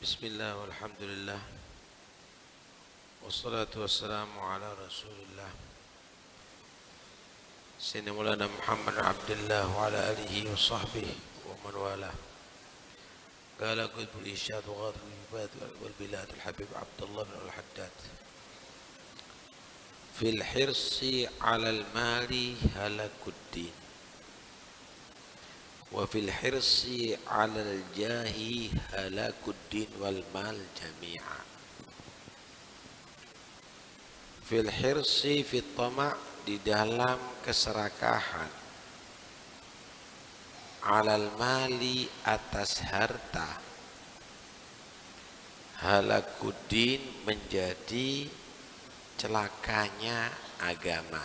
Bismillah walhamdulillah wassalatu wassalamu ala rasulillah Sayyidina Maulana Muhammad Abdullah wa ala alihi wa sahbihi wa man wala Qala qutbul ishad wa ghadul ibad wal bilad al-habib Abdullah bin al-Haddad Fil hirsi ala al-mali halakuddin wa fil hirsi 'ala al-jahi halakuddin wal mal jami'a. Fil hirsi fit tama' di dalam keserakahan, 'alal mali atas harta, halakuddin menjadi celakanya agama,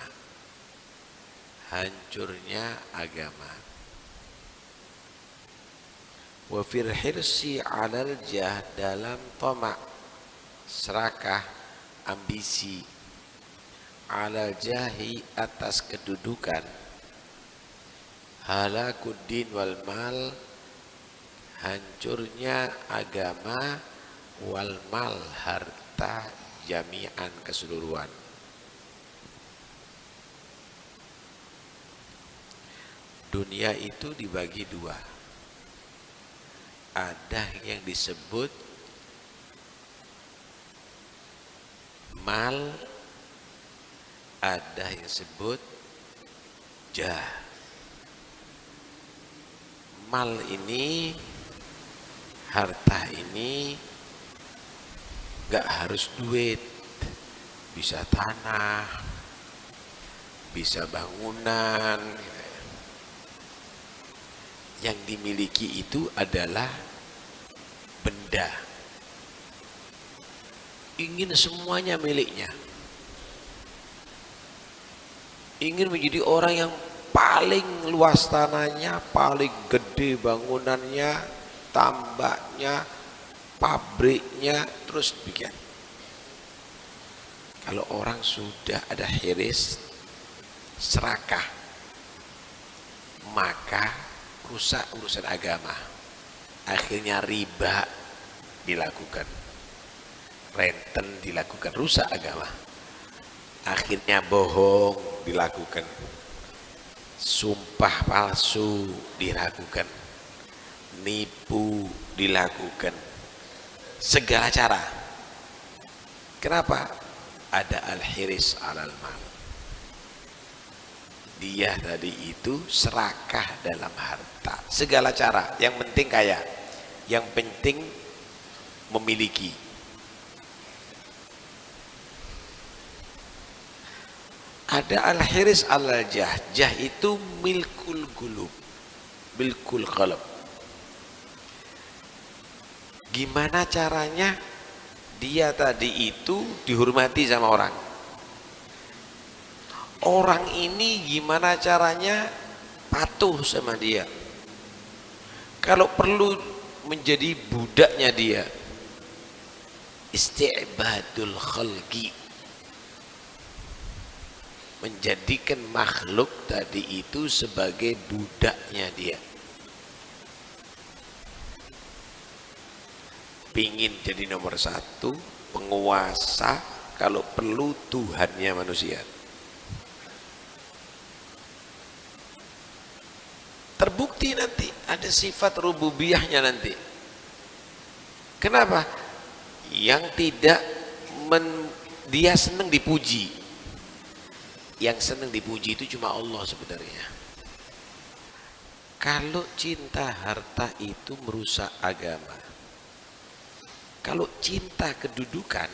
hancurnya agama. Wa fil hirsi 'alal jah dalam tamak, serakah, ambisi, 'alal jahi atas kedudukan, halakuddin wal mal hancurnya agama, wal mal harta jami'an keseluruhan. Dunia itu dibagi dua. Ada yang disebut mal, ada yang disebut jah. Mal ini, harta ini gak harus duit, bisa tanah, bisa bangunan. Yang dimiliki itu adalah benda. Ingin semuanya miliknya. Ingin menjadi orang yang paling luas tanahnya, paling gede bangunannya, tambaknya, pabriknya, terus demikian. Kalau orang sudah ada hiris, serakah, maka rusak urusan agama. Akhirnya riba dilakukan, renten dilakukan, rusak agama. Akhirnya bohong dilakukan, sumpah palsu dilakukan, nipu dilakukan, segala cara. Kenapa? Ada al-hiris alal mal. Dia tadi itu serakah dalam harta, segala cara, yang penting kaya, yang penting memiliki. Ada al-hiris al-jah. Jah itu milkul gulub, milkul qalb. Gimana caranya dia tadi itu dihormati sama orang? Orang ini gimana caranya patuh sama dia? Kalau perlu menjadi budaknya dia. Isti'badul khalqi, menjadikan makhluk tadi itu sebagai budaknya dia. Pingin jadi nomor satu, penguasa, kalau perlu Tuhannya manusia. Terbukti nanti ada sifat rububiyahnya nanti. Kenapa? Yang tidak dia senang dipuji. Yang senang dipuji itu cuma Allah sebenarnya. Kalau cinta harta itu merusak agama. Kalau cinta kedudukan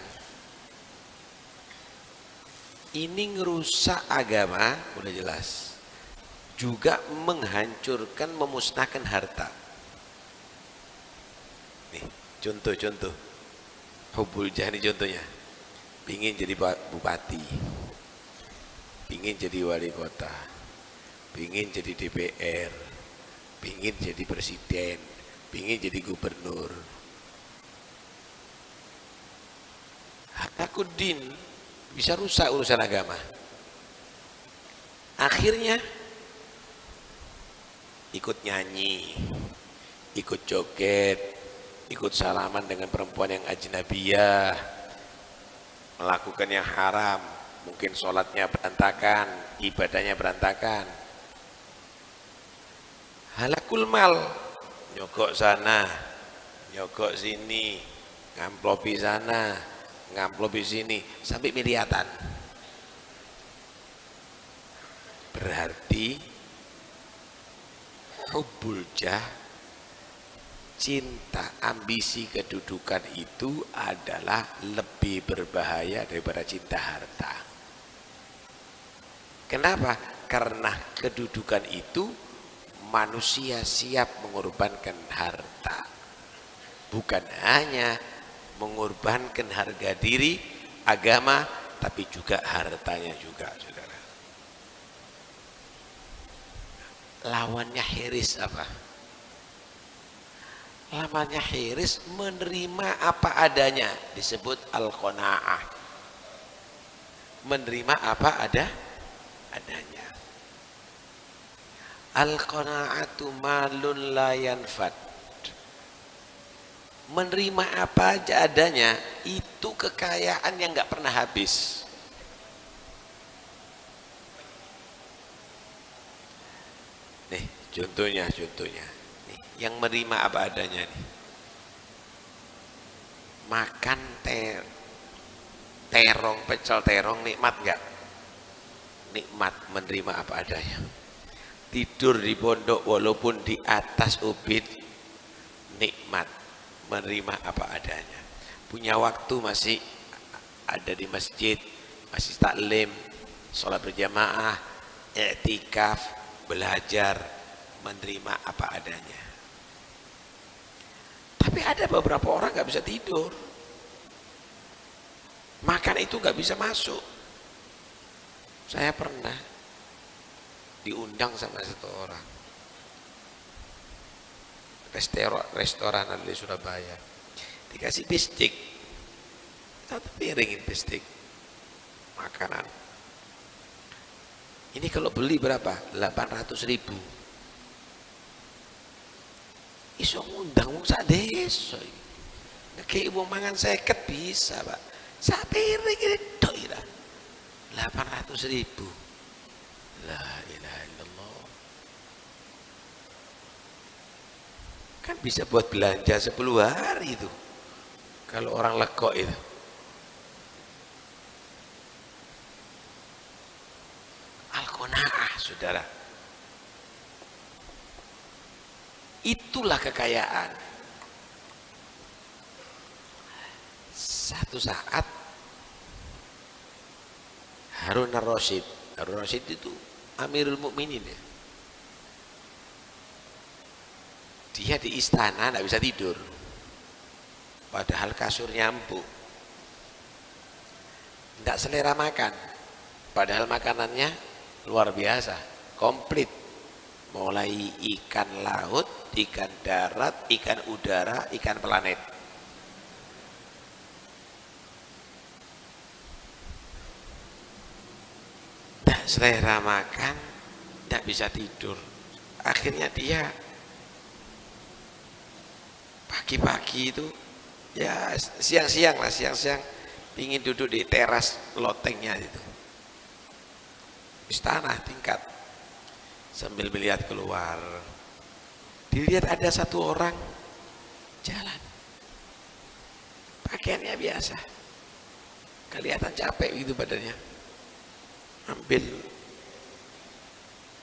ini ngerusak agama, udah jelas. Juga menghancurkan, memusnahkan harta. Nih, contoh-contoh. Hubul jah ini contohnya. Pingin jadi bupati, pingin jadi wali kota, pingin jadi DPR, pingin jadi presiden, pingin jadi gubernur. Halakuddin bisa rusak urusan agama. Akhirnya ikut nyanyi, ikut joget, ikut salaman dengan perempuan yang ajnabiyah, melakukan yang haram, mungkin sholatnya berantakan, ibadahnya berantakan. Halakul mal, nyogok sana, nyogok sini, ngamplopi sana, ngamplopi sini, sampai miliatan. Berarti hubbul jah, cinta, ambisi kedudukan itu adalah lebih berbahaya daripada cinta harta. Kenapa? Karena kedudukan itu manusia siap mengorbankan harta. Bukan hanya mengorbankan harga diri, agama, tapi juga hartanya juga, saudara. Lawannya hiris apa? Lawannya hiris menerima apa adanya, disebut al-qanaah. Menerima apa adanya. Al-qanaatu malun la yanfad. Menerima apa aja adanya itu kekayaan yang nggak pernah habis. Nih contohnya nih, yang menerima apa adanya nih, makan terong, pecel terong, nikmat nggak? Nikmat, menerima apa adanya. Tidur di pondok walaupun di atas ubin, nikmat, menerima apa adanya. Punya waktu masih ada di masjid, masih taklim, sholat berjamaah, i'tikaf, belajar, menerima apa adanya. Tapi ada beberapa orang nggak bisa tidur, makan itu nggak bisa masuk. Saya pernah diundang sama satu orang restoran di Surabaya, dikasih bistik, satu piring bistik makanan. Ini kalau beli berapa? 800.000. Iso ngundang wong sak desa. Nek wong mangan 50 bisa, Pak. Sak piring iki tok ira. 800.000. La ilaha illallah. Kan bisa buat belanja 10 hari itu. Kalau orang lekok itu. Al-qanaah, saudara. Itulah kekayaan. Satu saat Harun ar-Rasyid itu Amirul Mukminin ya. Dia di istana tidak bisa tidur, padahal kasurnya empuk. Tidak selera makan, padahal makanannya luar biasa, komplit. Mulai ikan laut, ikan darat, ikan udara, ikan planet. Tidak selera makan, tidak bisa tidur. Akhirnya dia pagi-pagi itu, ya siang-siang ingin duduk di teras lotengnya itu, istana tingkat, sambil melihat keluar. Dilihat ada satu orang jalan, pakaiannya biasa, kelihatan capek gitu badannya. Ambil,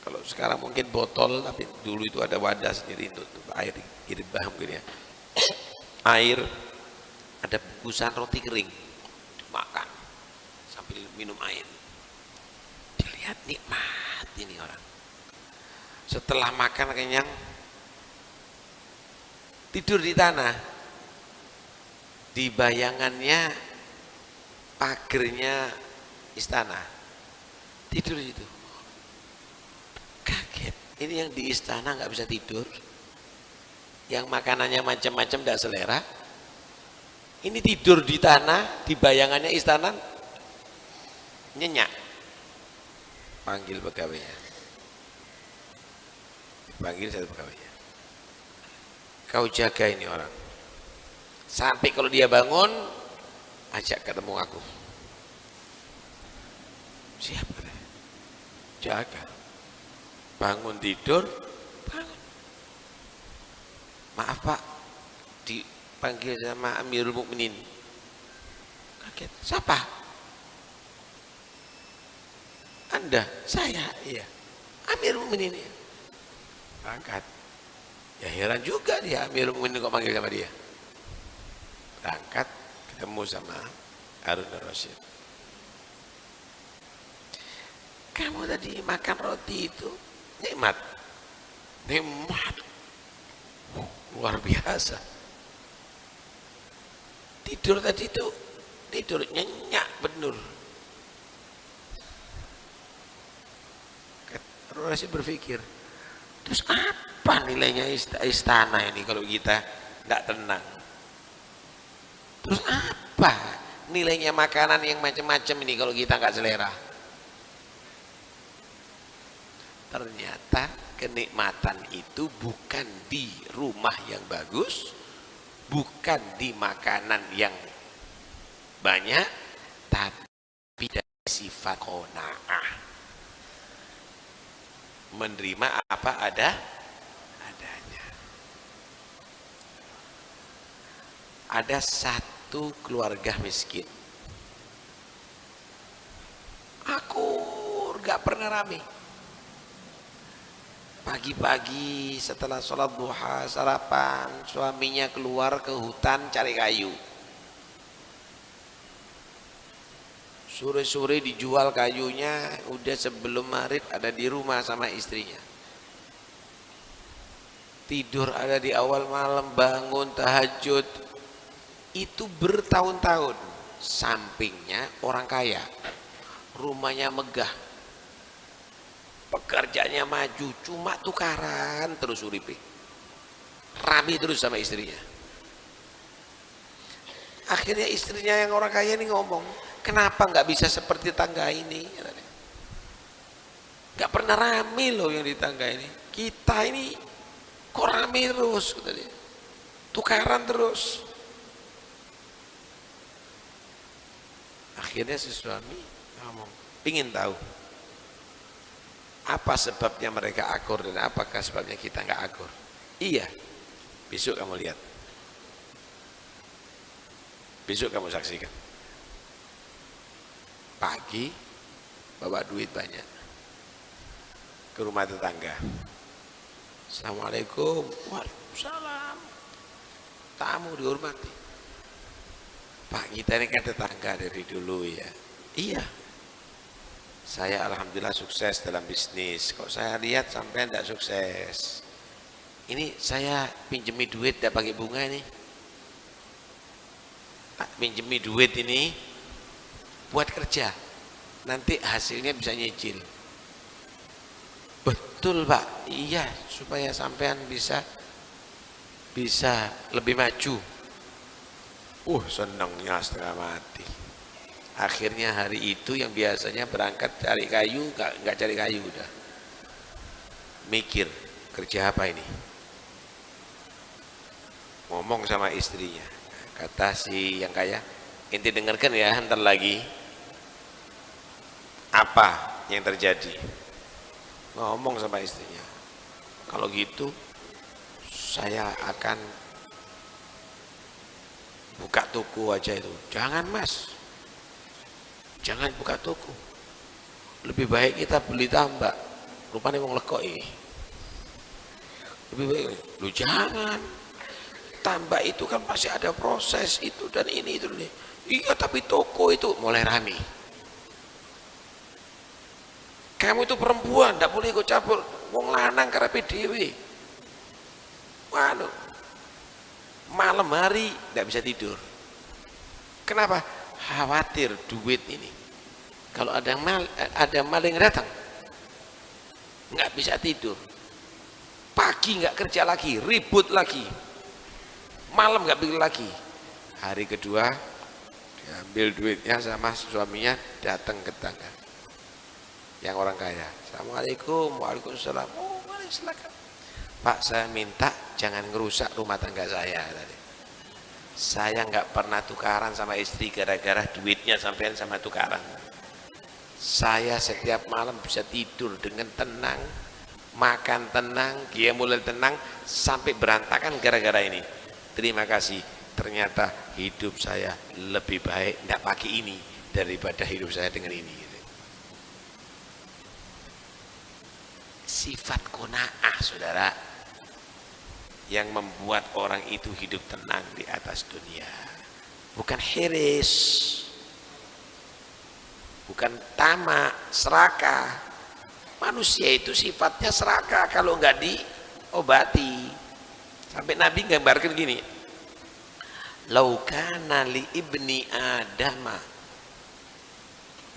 kalau sekarang mungkin botol, tapi dulu itu ada wadah sendiri untuk air, kirim bahan mungkin ya. Air, ada bungkusan roti kering, makan sambil minum air. Dilihat nikmat ini orang. Setelah makan kenyang, tidur di tanah. Di bayangannya pagernya istana, tidur itu. Kaget, ini yang di istana nggak bisa tidur, yang makanannya macam-macam tidak selera, ini tidur di tanah, di bayangannya istana, nyenyak. Panggil pegawainya, panggil satu pegawainya, kau jaga ini orang, Sampai kalau dia bangun, ajak ketemu aku. Siapa? Jaga. Bangun tidur, bangun. Maaf Pak, dipanggil sama Amirul Mukminin. Kaget. Siapa? Anda? Saya? Iya. Amirul Mukminin. Ya. Angkat. Ya heran juga dia, Amirul Mukminin kok manggil sama dia. Berangkat ketemu sama Harun ar-Rasyid. Kamu tadi makan roti itu nikmat. Nikmat. Luar biasa. Tidur tadi itu tidur nyenyak bener. Harun ar-Rasyid berpikir, terus apa nilainya istana ini kalau kita nggak tenang? Terus apa nilainya makanan yang macam-macam ini kalau kita nggak selera? Ternyata kenikmatan itu bukan di rumah yang bagus, bukan di makanan yang banyak, tapi dari sifat qanaah. Menerima apa adanya. Ada satu keluarga miskin. Akur, gak pernah rame. Pagi-pagi setelah sholat duha, sarapan, suaminya keluar ke hutan cari kayu. Sore-sore dijual kayunya, udah sebelum maghrib ada di rumah sama istrinya. Tidur ada di awal malam, bangun tahajud. Itu bertahun-tahun. Sampingnya orang kaya, rumahnya megah, pekerjaannya maju, cuma tukaran terus uripe. Rame terus sama istrinya. Akhirnya istrinya yang orang kaya ini ngomong, kenapa nggak bisa seperti tangga ini? Nggak pernah rame loh yang di tangga ini. Kita ini kok rame terus? Kata dia. Tukaran terus. Akhirnya si suami ngomong, ingin tahu apa sebabnya mereka akur dan apakah sebabnya kita nggak akur? Iya, besok kamu lihat, besok kamu saksikan. Pagi bawa duit banyak ke rumah tetangga. Assalamualaikum. Waalaikumsalam. Tamu dihormati. Pak, kita ini kan tetangga dari dulu ya. Iya, saya alhamdulillah sukses dalam bisnis. Kok saya lihat sampai tidak sukses. Ini saya pinjemi duit tidak pakai bunga ini. Tak pinjemi duit ini buat kerja. Nanti hasilnya bisa nyicil. Betul Pak. Iya, supaya sampean bisa lebih maju. Senangnya setengah mati. Akhirnya hari itu yang biasanya berangkat cari kayu, nggak cari kayu udah. Mikir, kerja apa ini? Ngomong sama istrinya. Kata si yang kaya, ente dengarkan ya ntar lagi apa yang terjadi. Ngomong sama istrinya. Kalau gitu saya akan buka toko aja itu. Jangan Mas, jangan buka toko, lebih baik kita beli tambak. Rupanya wong lekoi. Lebih baik lu jangan, tambak itu kan pasti ada proses itu dan ini itu nih. Iya tapi toko itu mulai rame. Kamu itu perempuan tidak boleh ikut campur, wong lanang karepe dhewe. Waduh, malam hari tidak bisa tidur. Kenapa? Khawatir duit ini kalau ada maling datang nggak bisa tidur. Pagi nggak kerja lagi, ribut lagi. Malam nggak pikir lagi. Hari kedua diambil duitnya sama suaminya, datang ke tangga yang orang kaya. Assalamualaikum. Waalaikumsalam. Mari silakan Pak, saya minta jangan ngerusak rumah tangga saya tadi. Saya nggak pernah tukaran sama istri gara-gara duitnya sampean sama tukaran. Saya setiap malam bisa tidur dengan tenang, makan tenang, dia mulai tenang, sampai berantakan gara-gara ini. Terima kasih, ternyata hidup saya lebih baik tidak pakai ini daripada hidup saya dengan ini. Sifat qanaah, saudara, yang membuat orang itu hidup tenang di atas dunia. Bukan hiris, bukan tamak, serakah. Manusia itu sifatnya serakah kalau nggak diobati. Sampai Nabi gambarkan gini, lau kana li ibni adama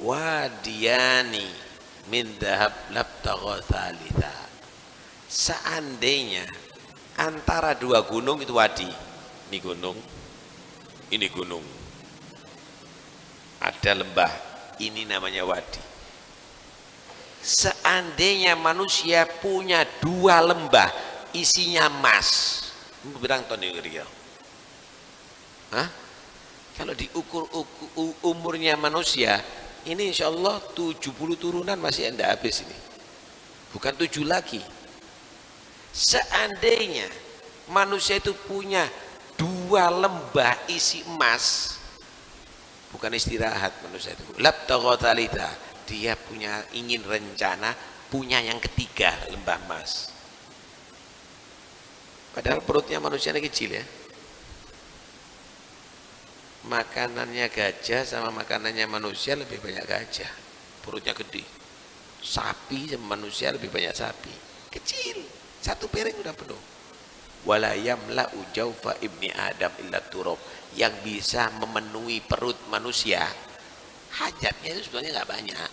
wadiyani min dhahab labtagha thalitha. Seandainya antara dua gunung itu wadi, ini gunung, ada lembah, ini namanya wadi. Seandainya manusia punya dua lembah isinya emas, berapa ton ini kira-kira? Hah? Kalau diukur umurnya manusia, ini insya Allah 70 turunan masih anda habis ini, bukan 7 lagi. Seandainya manusia itu punya dua lembah isi emas, bukan istirahat manusia itu, labtagha thalitha, dia punya ingin rencana punya yang ketiga lembah emas. Padahal perutnya manusia ini kecil ya. Makanannya gajah sama makanannya manusia lebih banyak gajah, perutnya gede. Sapi sama manusia lebih banyak sapi, kecil, satu piring udah penuh. Wala yamla'u jawfa ibni adam illa turab, yang bisa memenuhi perut manusia hajatnya itu sebenarnya nggak banyak,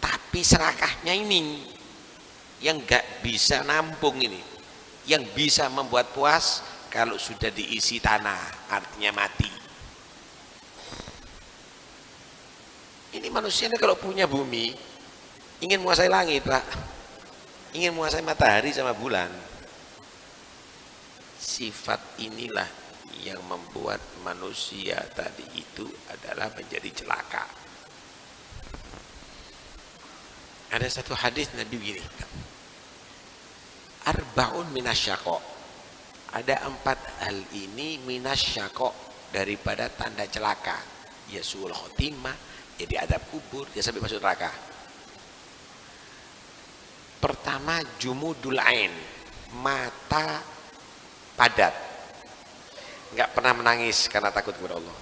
tapi serakahnya ini yang nggak bisa nampung, ini yang bisa membuat puas kalau sudah diisi tanah, artinya mati. Ini manusia ini kalau punya bumi ingin menguasai langit, Pak, ingin menguasai matahari sama bulan. Sifat inilah yang membuat manusia tadi itu adalah menjadi celaka. Ada satu hadis Nabi begini, arba'un minasyaqa, ada 4 hal ini minasyaqa, daripada tanda celaka, ya suul khotimah, jadi adab kubur, ya sampai masuk neraka. Pertama, jumudul ain, mata padat, nggak pernah menangis karena takut kepada Allah.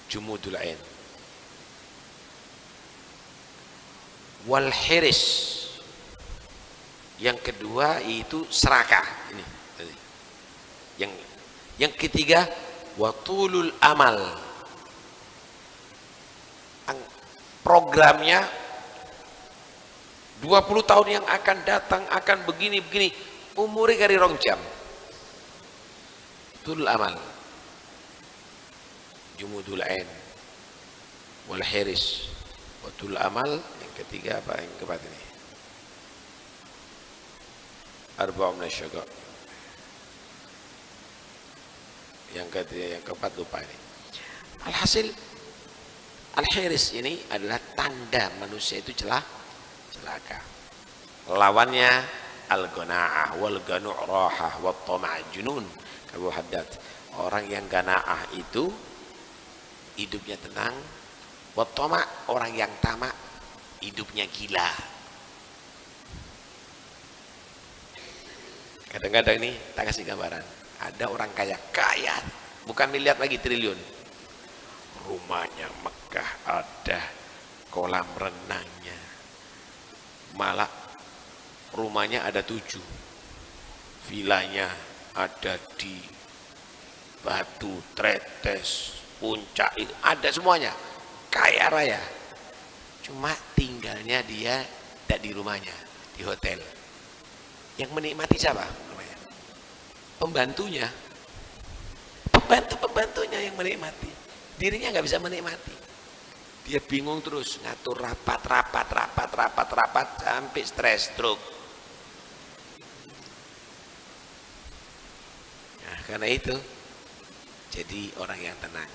Jumudul ain. Wal hiris, yang kedua itu serakah. Ini yang ketiga, watulul amal, programnya 20 tahun yang akan datang akan begini-begini, umurnya kali 2 jam. Tulul amal, jumudul ain, wal hiris, watul amal. Yang ketiga apa, yang keempat ini? Arba'un minasyaqa. Yang ketiga, yang keempat lupa ini. Alhasil al-hiris ini adalah tanda manusia itu celaka. Lawannya al-qanaah wal ganu'rahah wat tama' junun. Abu Haddad, orang yang ganaah itu hidupnya tenang, wat tama', orang yang tamak hidupnya gila. Kadang-kadang ini tak kasih gambaran, ada orang kaya bukan miliar lagi, triliun, rumahnya megah, ada kolam renangnya, malah rumahnya ada 7, vilanya ada di Batu Tretes, Puncak, itu ada semuanya, kaya raya. Cuma tinggalnya dia tidak di rumahnya, di hotel. Yang menikmati siapa? Pembantunya, pembantunya yang menikmati, dirinya nggak bisa menikmati. Dia bingung terus ngatur rapat sampai stres, stroke. Nah, karena itu Jadi orang yang tenang.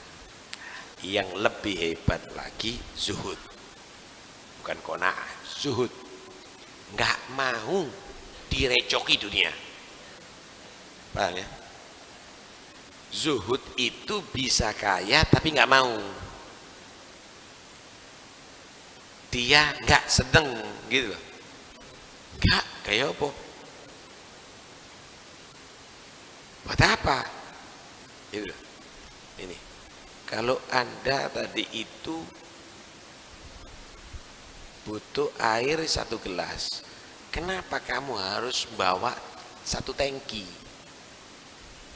Yang lebih hebat lagi zuhud, bukan qanaah, zuhud. Nggak mau direcoki dunia. Paham ya? Zuhud itu bisa kaya tapi nggak mau. Dia nggak sedeng gitu loh. Nggak, kayak apa? Buat apa? Gitu loh. Ini. Kalau Anda tadi itu butuh air 1 gelas, kenapa kamu harus bawa 1 tangki?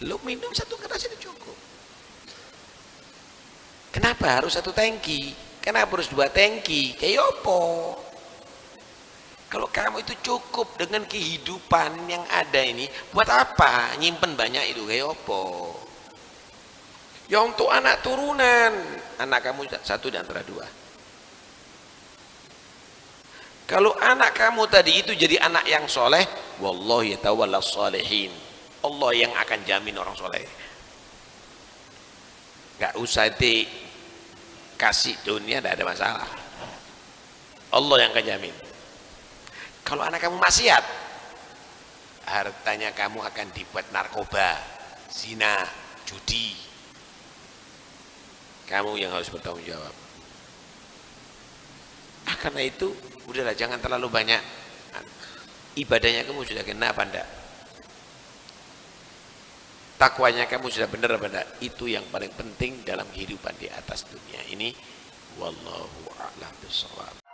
Lu minum 1 gelas itu cukup. Kenapa harus 1 tangki? Kenapa harus 2 tangki? Kayak apa? Kalau kamu itu cukup dengan kehidupan yang ada ini, buat apa nyimpen banyak itu? Kayak apa? Ya untuk anak turunan, anak kamu 1 di antara 2. Kalau anak kamu tadi itu jadi anak yang soleh, wallahi yatawallas sholihin, Allah yang akan jamin orang soleh. Gak usah dikasih dunia, tidak ada masalah, Allah yang akan jamin. Kalau anak kamu maksiat, hartanya kamu akan dibuat narkoba, zina, judi. Kamu yang harus bertanggung jawab. Karena itu udahlah, jangan terlalu banyak. Ibadahnya kamu sudah kena apa enggak? Takwanya kamu sudah benar apa enggak? Itu yang paling penting dalam kehidupan di atas dunia ini. Wallahu a'lam bishawab.